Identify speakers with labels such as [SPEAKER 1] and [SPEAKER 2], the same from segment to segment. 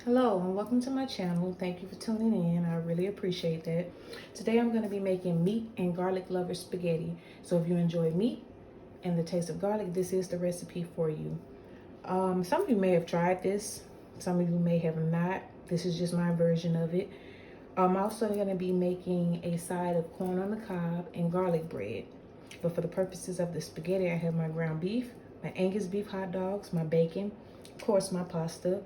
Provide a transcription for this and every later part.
[SPEAKER 1] Hello and welcome to my channel. Thank you for tuning in. I really appreciate that. Today I'm going to be making meat and garlic lover spaghetti. So if you enjoy meat and the taste of garlic, this is the recipe for you. Some of you may have tried this. Some of you may have not. This is just my version of it. I'm also going to be making a side of corn on the cob and garlic bread. But for the purposes of the spaghetti, I have my ground beef, my Angus beef hot dogs, my bacon, of course my pasta.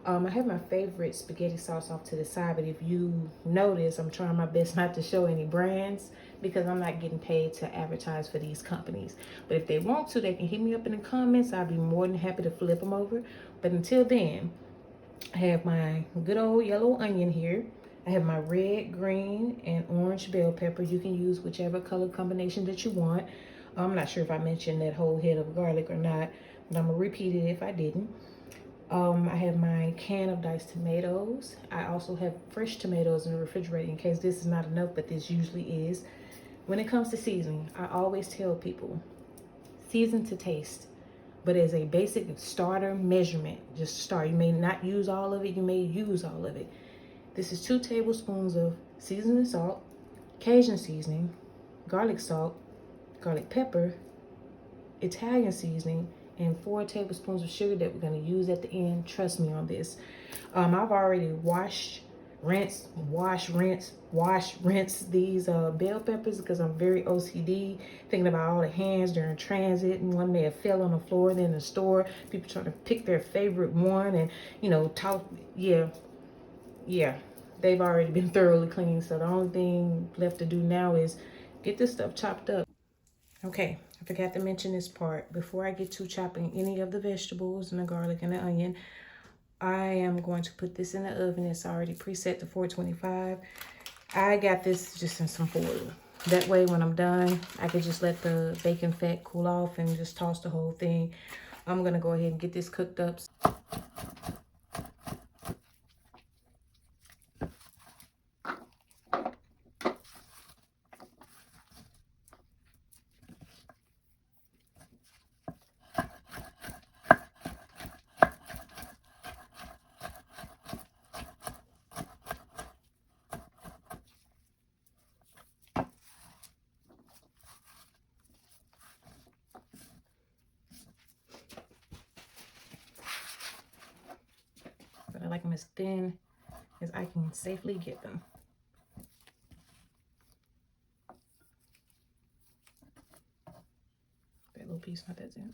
[SPEAKER 1] I have my favorite spaghetti sauce off to the side, but if you notice, I'm trying my best not to show any brands because I'm not getting paid to advertise for these companies. But if they want to, they can hit me up in the comments. I'll be more than happy to flip them over. But until then, I have my good old yellow onion here. I have my red, green, and orange bell pepper. You can use whichever color combination that you want. I'm not sure if I mentioned that whole head of garlic or not, but I'm gonna repeat it if I didn't. I have my can of diced tomatoes. I also have fresh tomatoes in the refrigerator in case this is not enough, but this usually is. When it comes to seasoning, I always tell people, season to taste. But as a basic starter measurement, just start. You may not use all of it, you may use all of it. This is 2 tablespoons of seasoning salt, Cajun seasoning, garlic salt, garlic pepper, Italian seasoning, and 4 tablespoons of sugar that we're going to use at the end. Trust me on this. I've already washed, rinse these bell peppers because I'm very OCD, thinking about all the hands during transit, and one may have fell on the floor, then in the store, people trying to pick their favorite one and, you know, talk. Yeah, they've already been thoroughly cleaned. So the only thing left to do now is get this stuff chopped up. Okay, I forgot to mention this part. Before I get to chopping any of the vegetables and the garlic and the onion, I am going to put this in the oven. It's already preset to 425. I got this just in some foil. That way when I'm done, I can just let the bacon fat cool off and just toss the whole thing. I'm gonna go ahead and get this cooked up. I like them as thin as I can safely get them. That little piece, not that thin.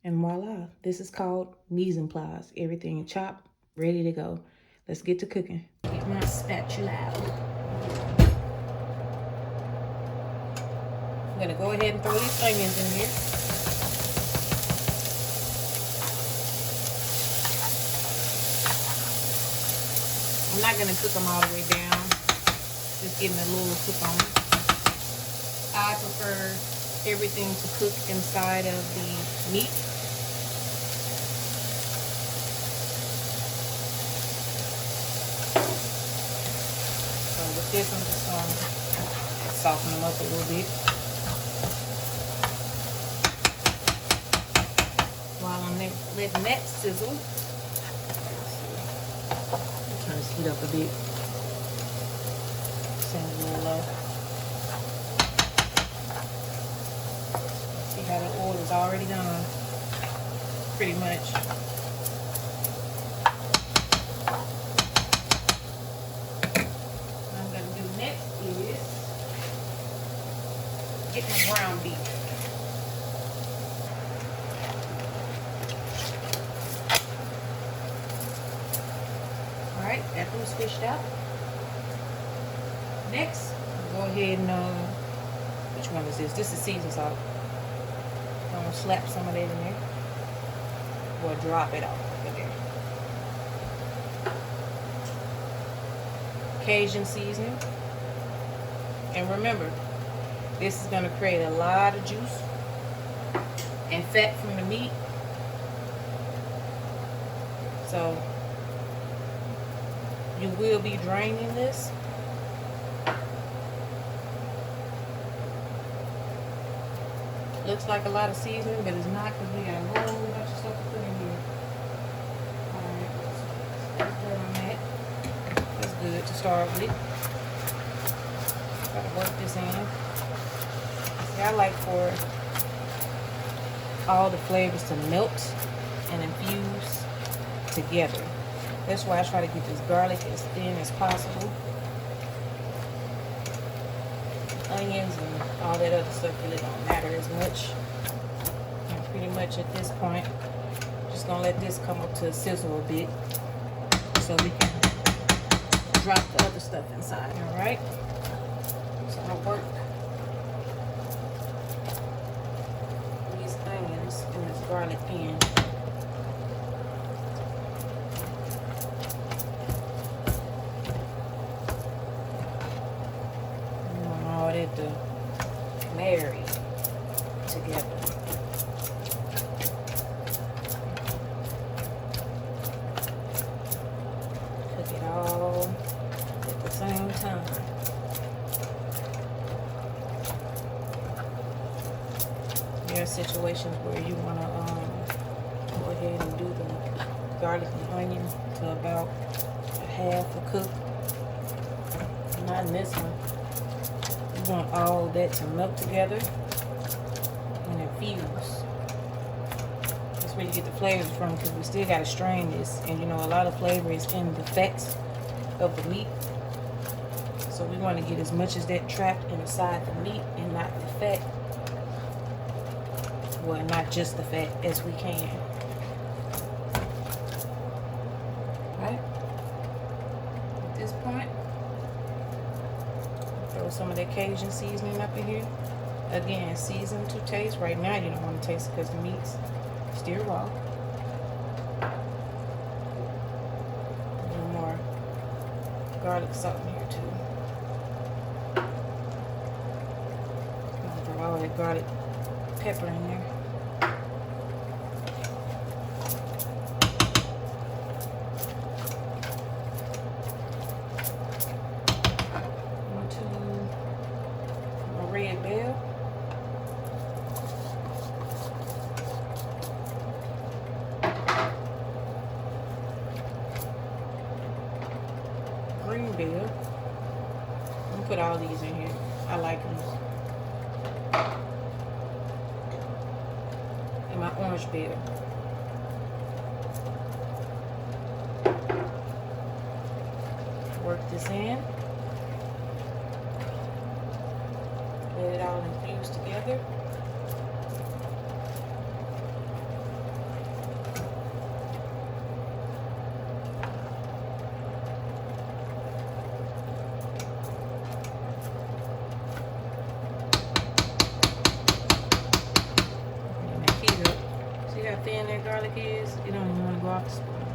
[SPEAKER 1] And voila, this is called mise-en-place. Everything chopped, ready to go. Let's get to cooking. Get my spatula out. I'm gonna go ahead and throw these onions in here. I'm not gonna cook them all the way down. Just getting a little cook on them. I prefer everything to cook inside of the meat. This, I'm just going to soften them up a little bit while I'm letting that sizzle. Turn this heat up a bit. Send it a little low. See how the oil is already gone, pretty much. Get my ground beef. All right, that was fished out. Next, go ahead and which one is this? This is seasoned salt. I'm gonna slap some of that in there, or drop it off over there. Cajun seasoning, and remember, this is going to create a lot of juice and fat from the meat. So you will be draining this. Looks like a lot of seasoning, but it's not, because we got a whole bunch of stuff to put in here. Alright, so that's where I'm at. That's good to start with. Gotta work this in. See, I like for all the flavors to melt and infuse together. That's why I try to get this garlic as thin as possible. Onions and all that other stuff really don't matter as much. And pretty much at this point, just gonna let this come up to a sizzle a bit so we can drop the other stuff inside. All right. So I work these onions and this garlic in. To marry together. Cook it all at the same time. There are situations where you want to go ahead and do the garlic and onion to about a half a cook. Not in this one. You want all that to melt together and infuse. That's where you get the flavors from, because we still got to strain this. And you know, a lot of flavor is in the fats of the meat. So we want to get as much as that trapped inside the meat and not the fat. Well, not just the fat, as we can. Right? At this point, throw some of that Cajun seasoning up in here. Again, season to taste. Right now you don't want to taste it because the meat's still raw. A little more garlic salt in here too. I'll throw all that garlic pepper in there. Red bell. Green bell. I'm gonna put all these in here. I like them. And my orange bell. Work this in. Let it all infuse together. And that heat up. See how thin that garlic is? You don't even want to go off the spoon,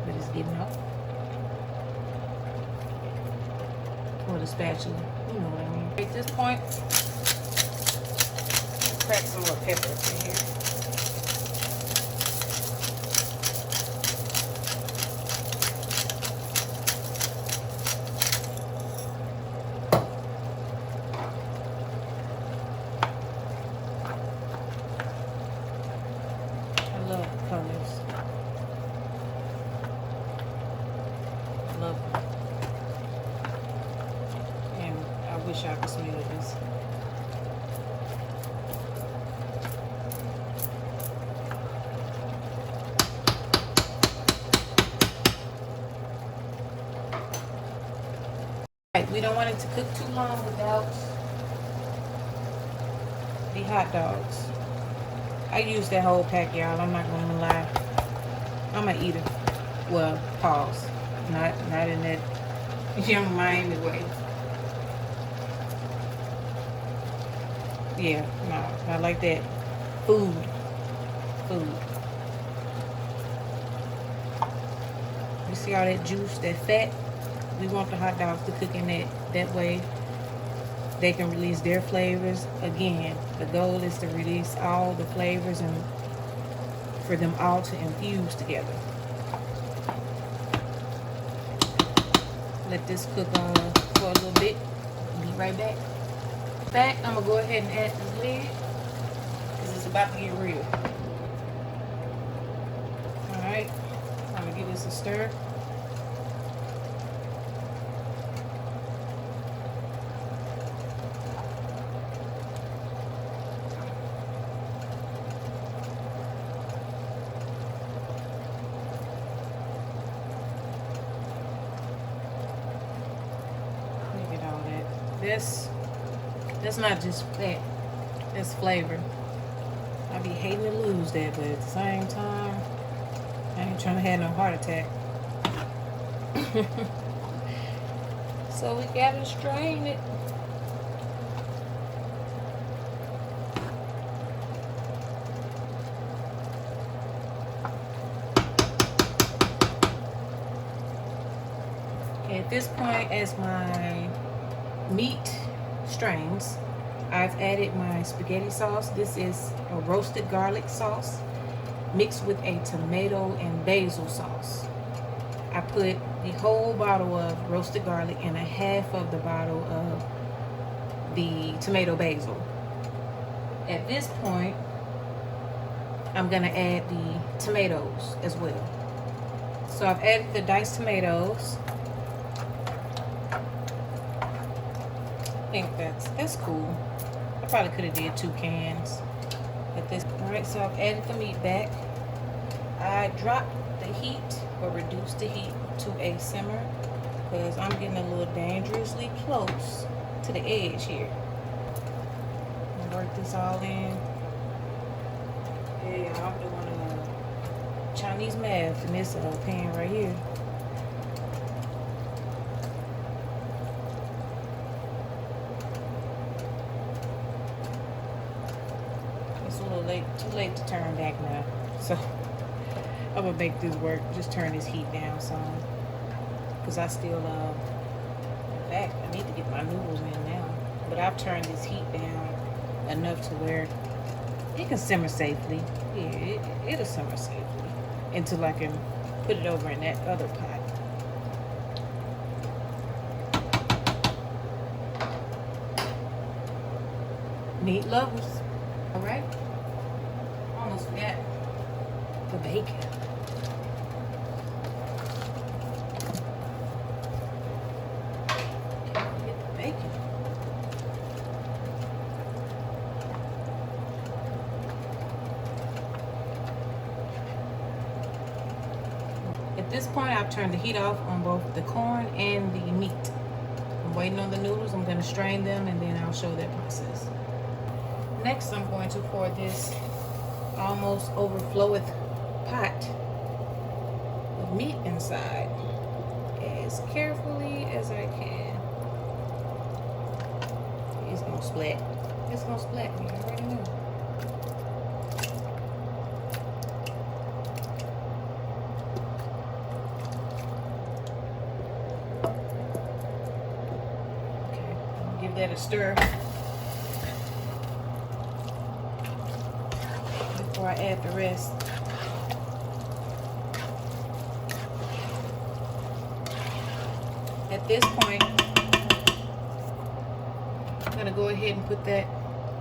[SPEAKER 1] but it's getting up. Or the spatula, you know what I mean. At this point, crack some more pepper up in here. I love the colors. I love them. And I wish I could smell this. We don't want it to cook too long without the hot dogs. I use that whole pack, y'all. I'm not gonna lie. I'm gonna eat it. Well, pause. Not in that young Miami way. Yeah, no, not like that. Food. You see all that juice, that fat? We want the hot dogs to cook in that way. They can release their flavors. Again, the goal is to release all the flavors and for them all to infuse together. Let this cook for a little bit. Be right back. I'm gonna go ahead and add this lid because it's about to get real. All right, I'm gonna give this a stir. Look at all that. That's not just fat, that's flavor. I be hating to lose that, but at the same time, I ain't trying to have no heart attack. So we gotta strain it. Okay, at this point, as my meat strains, I've added my spaghetti sauce. This is a roasted garlic sauce mixed with a tomato and basil sauce. I put the whole bottle of roasted garlic and a half of the bottle of the tomato basil. At this point, I'm gonna add the tomatoes as well. So I've added the diced tomatoes. I think that's cool. I probably could have did 2 cans at this. All right, so I've added the meat back. I dropped the heat or reduced the heat to a simmer because I'm getting a little dangerously close to the edge here. Work this all in. Yeah, I'm doing Chinese math in this pan right here. It's a little late, too late to turn back now. So I'm gonna make this work. Just turn this heat down some, because I still in fact, I need to get my noodles in now. But I've turned this heat down enough to where it can simmer safely. Yeah, it'll simmer safely until I can put it over in that other pot. Meat lovers. All right. Almost forgot the bacon. At this point, I've turned the heat off on both the corn and the meat. I'm waiting on the noodles. I'm going to strain them and then I'll show that process. Next, I'm going to pour this almost overfloweth pot of meat inside as carefully as I can. It's going to splat. It's going to splat me. I already know. That a stir before I add the rest. At this point, I'm going to go ahead and put that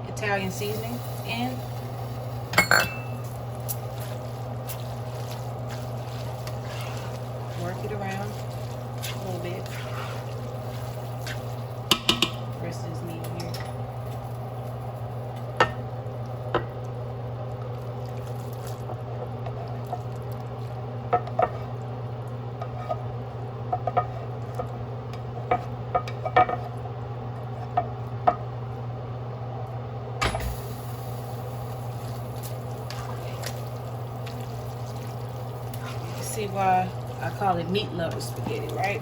[SPEAKER 1] Italian seasoning in. Work it around a little bit. Rest of this meat here. You see why I call it meat lover spaghetti, right?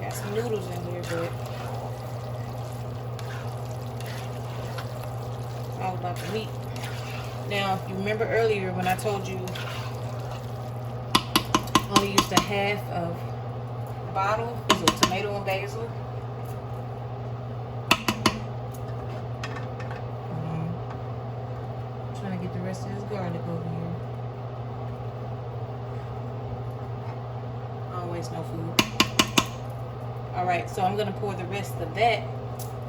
[SPEAKER 1] Got some noodles in here, but all about the meat. Now, if you remember earlier when I told you I only used a half of the bottle of tomato and basil. I'm trying to get the rest of this garlic over here. I always taste no food. All right, so I'm gonna pour the rest of that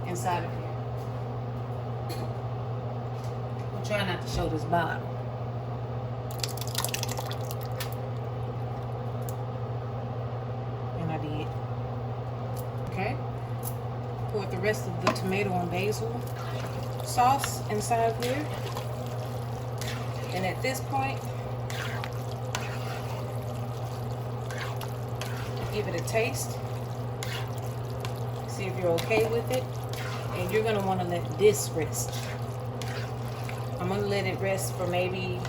[SPEAKER 1] inside of here. I'm trying not to show this bottom. And I did. Okay. Pour the rest of the tomato and basil sauce inside of here. And at this point, give it a taste. See if you're okay with it. And you're gonna wanna let this rest. I'm gonna let it rest for maybe,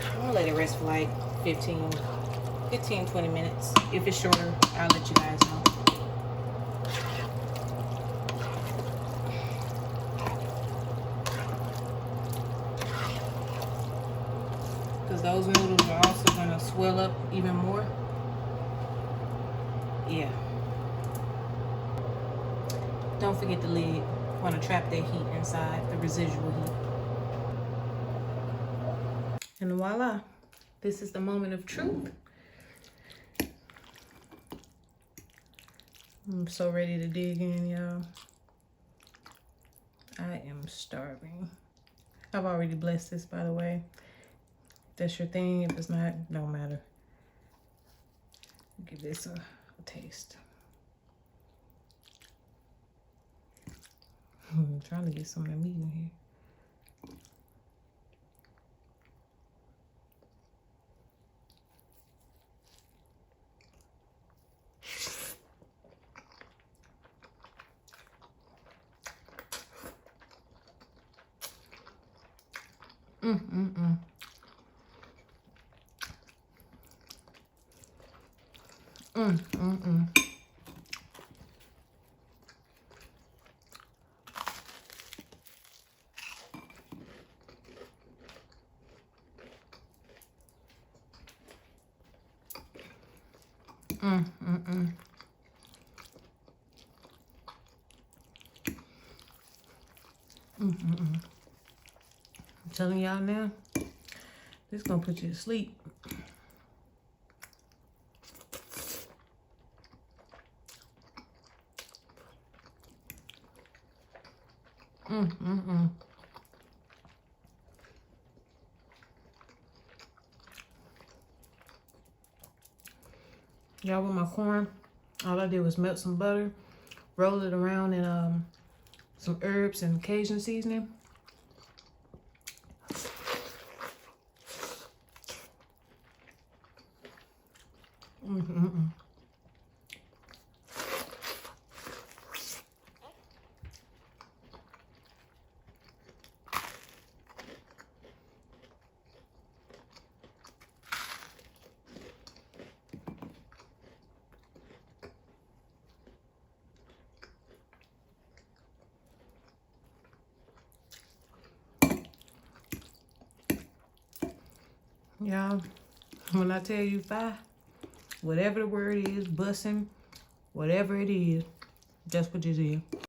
[SPEAKER 1] I'm gonna let it rest for like 15, 20 minutes. If it's shorter, I'll let you guys know. Because those noodles are also gonna swell up even more. Yeah. Don't forget the lid. You want to trap that heat inside, the residual heat. And voila, this is the moment of truth. I'm so ready to dig in, y'all. I am starving. I've already blessed this, by the way. If that's your thing. If it's not, don't matter. Give this a taste. I'm trying to get some of the meat in here. I'm telling y'all now, this is gonna put you to sleep. Y'all, with my corn, all I did was melt some butter, roll it around in some herbs and Cajun seasoning. Y'all, when I tell you fire, whatever the word is, bussin', whatever it is, that's what it is.